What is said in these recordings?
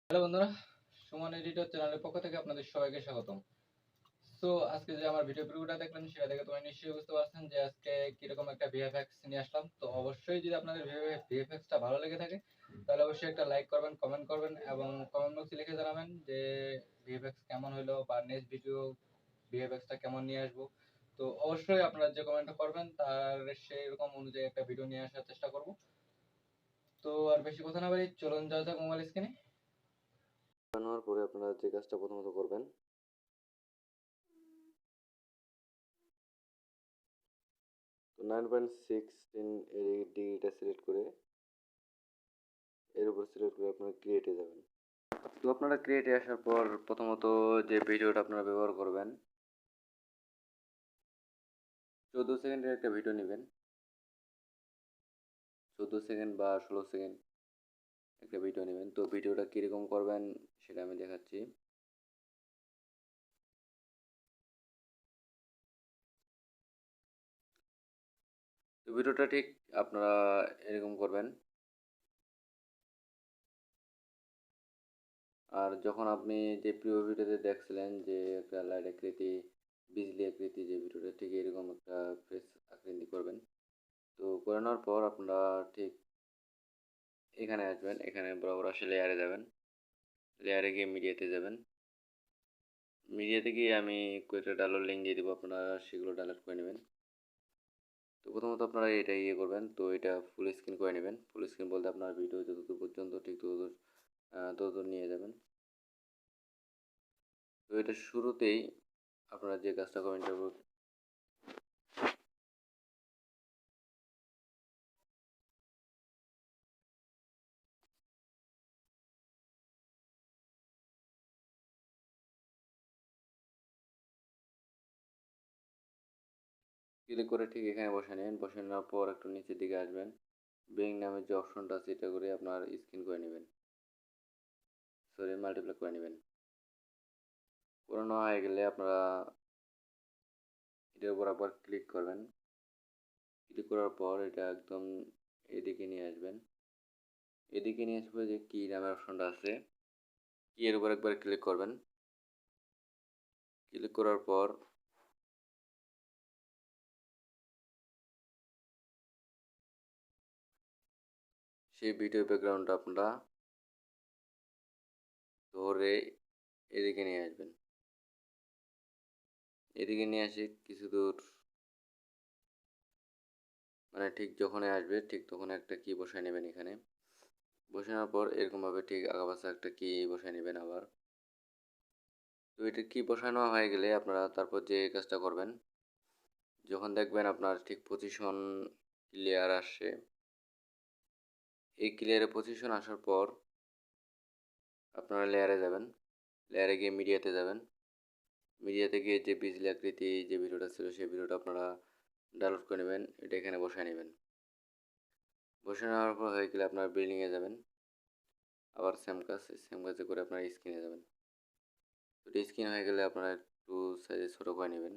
Hello বন্ধুরা, Suman editor চ্যানেলের পক্ষ থেকে আপনাদের সবাইকে স্বাগতম। সো আজকে যে আমার ভিডিও প্রিভিউটা দেখলেন সেটা দেখে তোমরা নিশ্চয়ই বুঝতে পারছেন যে আজকে কিরকম একটা ভিএফএক্স নিয়ে আসলাম। তো অবশ্যই যদি আপনাদের ভিএফএক্সটা ভালো লেগে থাকে তাহলে অবশ্যই একটা লাইক করবেন, কমেন্ট করবেন এবং কমেন্ট বক্সে লিখে জানাবেন যে ভিএফএক্স কেমন হলো বা নেক্সট ভিডিও ভিএফএক্সটা কেমন নিয়ে আসবো। তো অবশ্যই আপনারা যে কমেন্টটা করবেন তার সেই রকম অনুযায়ী একটা ভিডিও নিয়ে আসার চেষ্টা করব। তো আর বেশি কথা না বাড়ি চলুন যাওয়া যাক মোবাইল স্ক্রিনে। বানানোর পরে আপনারা যে কাজটা প্রথমত করবেন, তো 9.16 এর ডিগ্রিটা সিলেক্ট করে এর উপর সিলেক্ট করে আপনারা ক্রিয়েটে যাবেন। তো আপনারা ক্রিয়েটে আসার পর প্রথমত যে ভিডিওটা আপনারা ব্যবহার করবেন 14 সেকেন্ডের একটা ভিডিও নেবেন। 14 সেকেন্ড বা 16 সেকেন্ড একটা ভিডিও নেবেন। তো ভিডিওটা কীরকম করবেন সেটা আমি দেখাচ্ছি। তো ভিডিওটা ঠিক আপনারা এরকম করবেন। আর যখন আপনি যে প্রিয় ভিডিওতে দেখছিলেন যে একটা লাইট আকৃতি, বিজলি আকৃতি যে ভিডিওটা ঠিক এরকম একটা ফেস আকৃতি করবেন। তো করে নেওয়ার পর আপনারা ঠিক এখানে আসবেন, এখানে বরাবর আসে লেয়ারে যাবেন, লেয়ারে গিয়ে মিডিয়াতে যাবেন। মিডিয়াতে গিয়ে আমি কয়েকটা ডাউনলোড লিঙ্ক দিয়ে দেবো, আপনারা সেগুলো ডাউনলোড করে নেবেন। তো প্রথমত আপনারা এটা করবেন, তো এটা ফুল স্ক্রিন করে নেবেন। ফুল স্ক্রিন বলতে আপনার ভিডিও যতদূর পর্যন্ত ঠিক ততদূর নিয়ে যাবেন। তো এটা শুরুতেই আপনারা যে কাজটা করবেন ক্লিক করে ঠিক এখানে বসে নেবেন। বসে নেওয়ার পর একটু নিচের দিকে আসবেন, বিং নামের যে অপশনটা আছে এটা করে আপনার স্ক্রিন করে নেবেন, সরি মাল্টিপ্লাই করে নেবেন। করে নেওয়া হয়ে গেলে আপনারা এটার উপর আবার ক্লিক করবেন। ক্লিক করার পর এটা একদম এদিকে নিয়ে আসবেন। এদিকে নিয়ে আসবে যে কি নামের অপশনটা আছে, কি এর উপর একবার ক্লিক করবেন। ক্লিক করার পর সেই ভিডিও ব্যাকগ্রাউন্ডটা আপনারা ধরে এদিকে নিয়ে আসবেন। এদিকে নিয়ে আসে কিছু দূর, মানে ঠিক যখনই আসবে ঠিক তখন একটা কি বসায় নেবেন এখানে। বসানোর পর এরকমভাবে ঠিক আগাপাশে একটা কি বসায় নেবেন আবার। তো এটা কি বসানো হয়ে গেলে আপনারা তারপর যে কাজটা করবেন, যখন দেখবেন আপনার ঠিক পজিশন ক্লিয়ার আসছে, এই ক্লিয়ারে পজিশন আসার পর আপনারা লেয়ারে যাবেন, লেয়ারে গিয়ে মিডিয়াতে যাবেন। মিডিয়াতে গিয়ে যে বিজলি আকৃতি যে ভিডিওটা ছিল সেই ভিডিওটা আপনারা ডাউনলোড করে নেবেন, এটা এখানে বসায় নেবেন। বসে নেওয়ার পর হয়ে গেলে আপনার বিল্ডিংয়ে যাবেন, আবার সেম কাজে করে আপনার স্ক্রিনে যাবেন। তো স্ক্রিন হয়ে গেলে আপনারা একটু সাইজে ছোটো করে নেবেন।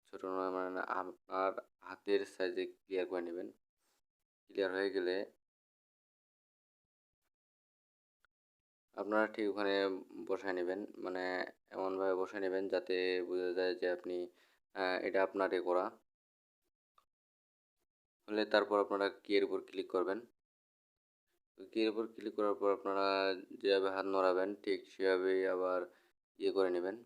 ছোটো নয় মানে আপনার হাতের সাইজে ক্লিয়ার করে নেবেন। ক্লিয়ার হয়ে গেলে আপনারা ঠিক ওখানে বসায় নেবেন, মানে এমনভাবে বসায় নেবেন যাতে বোঝা যায় যে আপনি এটা আপনারই করা। হলে তারপর আপনারা কিয়ের উপর ক্লিক করবেন। তো কিয়ের উপর ক্লিক করার পর আপনারা যেভাবে হাত নড়াবেন ঠিক সেভাবেই আবার করে নেবেন।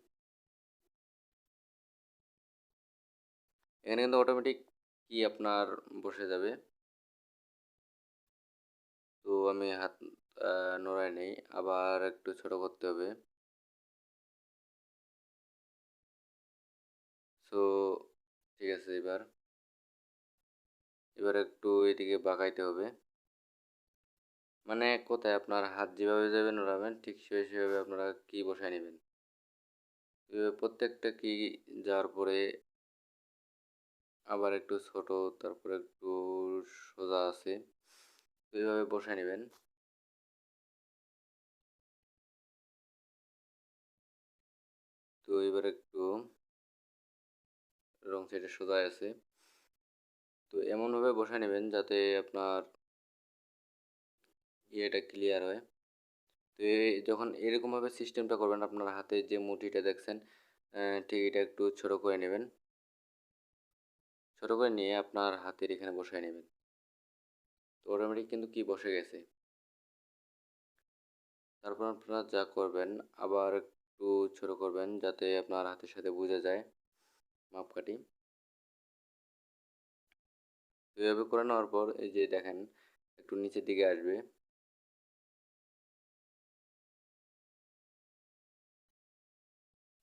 এখানে কিন্তু অটোমেটিক কি আপনার বসে যাবে। তো আমি হাত নড়াই নেই, আবার একটু ছোট করতে হবে। সো ঠিক আছে, এবার একটু এদিকে বাঁকাইতে হবে, মানে কোথায় আপনার হাত যেভাবে যাবে নড়াবেন ঠিক সেভাবে আপনারা কি বসায় নেবেন। এভাবে প্রত্যেকটা কি যাওয়ার পরে আবার একটু ছোট, তারপরে একটু সোজা আছে, তো এইভাবে বসায় নেবেন। তো এবার একটু রং সাইডে সোজা আছে, তো এমনভাবে বসায় নেবেন যাতে আপনার ইয়েটা ক্লিয়ার হয়। তো যখন এরকমভাবে সিস্টেমটা করবেন, আপনার হাতে যে মুঠিটা দেখছেন ঠিক এটা একটু ছোট করে নেবেন। ছোট করে নিয়ে আপনার হাতের এখানে বসায় নেবেন। তো অটোমেটিক কিন্তু কি বসে গেছে। তারপর আপনারা যা করবেন, আবার একটু ছোট করবেন যাতে আপনার হাতের সাথে বোঝা যায় মাপকাঠি। তো এভাবে করে নেওয়ার পর এই যে দেখেন একটু নিচের দিকে আসবে।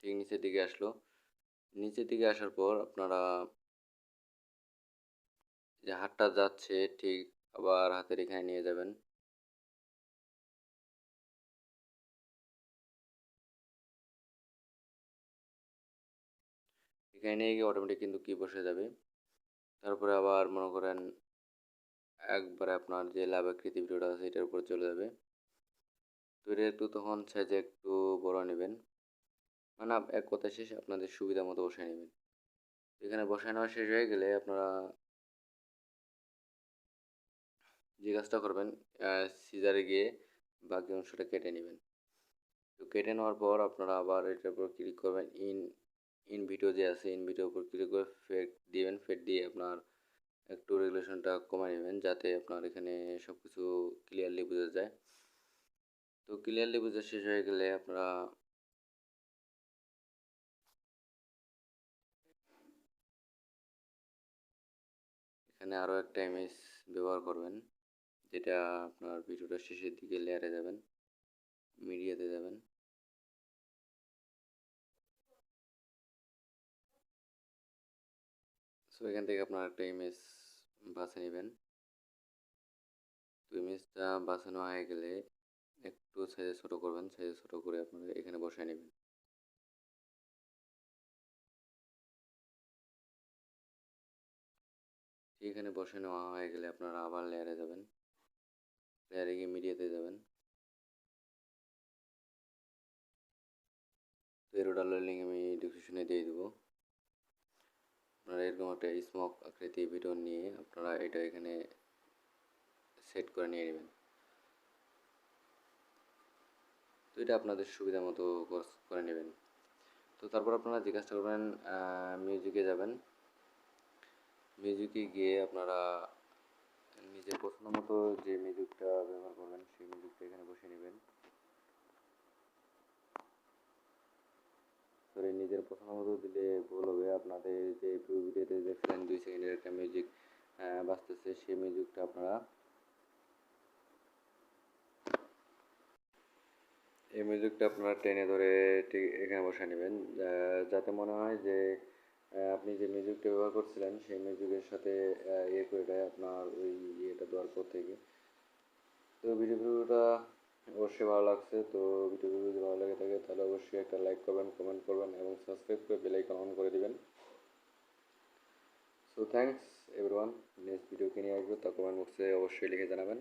ঠিক নিচের দিকে আসলো। নিচের দিকে আসার পর আপনারা যে হাতটা যাচ্ছে ঠিক আবার হাতের এখানে নিয়ে যাবেন। এখানে নিয়ে গিয়ে অটোমেটিক কিন্তু কি বসে যাবে। তারপরে আবার মনে করেন একবারে আপনার যে লাভ আকৃতি ভিডিওটা আছে এটার উপর চলে যাবে। তো এটা একটু তখন সাইজে একটু বড় নেবেন। মানে এক কথায় শেষ, আপনাদের সুবিধা মতো বসায় নেবেন। এখানে বসায় নেওয়া শেষ হয়ে গেলে আপনারা যে কাজটা করবেন, সিজারে গিয়ে বাকি অংশটা কেটে নেবেন। তো কেটে নেওয়ার পর আপনারা আবার এটার উপর ক্লিক করবেন, ইন ভিডিও যে আছে ইন ভিডিওর উপর ক্লিক করে ফেড দিবেন। ফেড দিয়ে আপনার একটু রেগুলেশনটা কমায় নেবেন যাতে আপনার এখানে সব কিছু ক্লিয়ারলি বোঝা যায়। তো ক্লিয়ারলি বোঝা শেষ হয়ে গেলে আপনারা এখানে আরও একটা ইমেজ ব্যবহার করবেন, যেটা আপনার ভিডিওটার শেষের দিকে লেয়ারে যাবেন, মিডিয়াতে যাবেন। সো এখান থেকে আপনার একটা ইমেজ বাছে নেবেন। তো ইমেজটা বাছানো হয়ে গেলে একটু সাইজে ছোটো করবেন, সাইজে ছোটো করে আপনারা এখানে বসায় নেবেন। এখানে বসে নেওয়া হয়ে গেলে আপনারা আবার লেয়ারে যাবেন, লেয়ারে গিয়ে মিডিয়াতে যাবেন। তো এর ওটার লিঙ্ক আমি ডিসক্রিপশনে দিয়ে দেবো। আপনারা এরকম একটা স্মোক আকৃতি ভিডিও নিয়ে আপনারা এটা এখানে সেট করে নিয়ে নেবেন। তো এটা আপনাদের সুবিধা মতো করে নেবেন। তো তারপর আপনারা যে কাজটা করবেন, মিউজিকে যাবেন। মিউজিকে গিয়ে আপনারা নিজের পছন্দ মতো যে মিউজিকটা ব্যবহার করবেন সেই মিউজিকটা এখানে বসিয়ে নেবেন। সরি, নিজের পছন্দ মতো দিলে ভুল হবে। আপনাদের যে ভিডিওতে দেখছিলেন 2 সেকেন্ডের একটা মিউজিক বাজতেছে, সেই মিউজিকটা আপনারা এই মিউজিকটা আপনারা টেনে ধরে ঠিক এখানে বসিয়ে নেবেন, যাতে মনে হয় যে আপনি যে মিউজিকটা ব্যবহার করছিলেন সেই মিউজিকের সাথে ইয়ে করে দেয় আপনার ওই ইয়েটা দেওয়ার পর থেকে। তো ভিডিওটা অবশ্যই ভালো লাগছে। তো ভিডিওটি যদি ভালো লেগে থাকে তাহলে অবশ্যই একটা লাইক করবেন, কমেন্ট করবেন এবং সাবস্ক্রাইব করে বেল আইকন অন করে দিবেন। So thanks everyone. Next video কি নিয়ে আসবো তা কমেন্ট বক্সে অবশ্যই লিখে জানাবেন।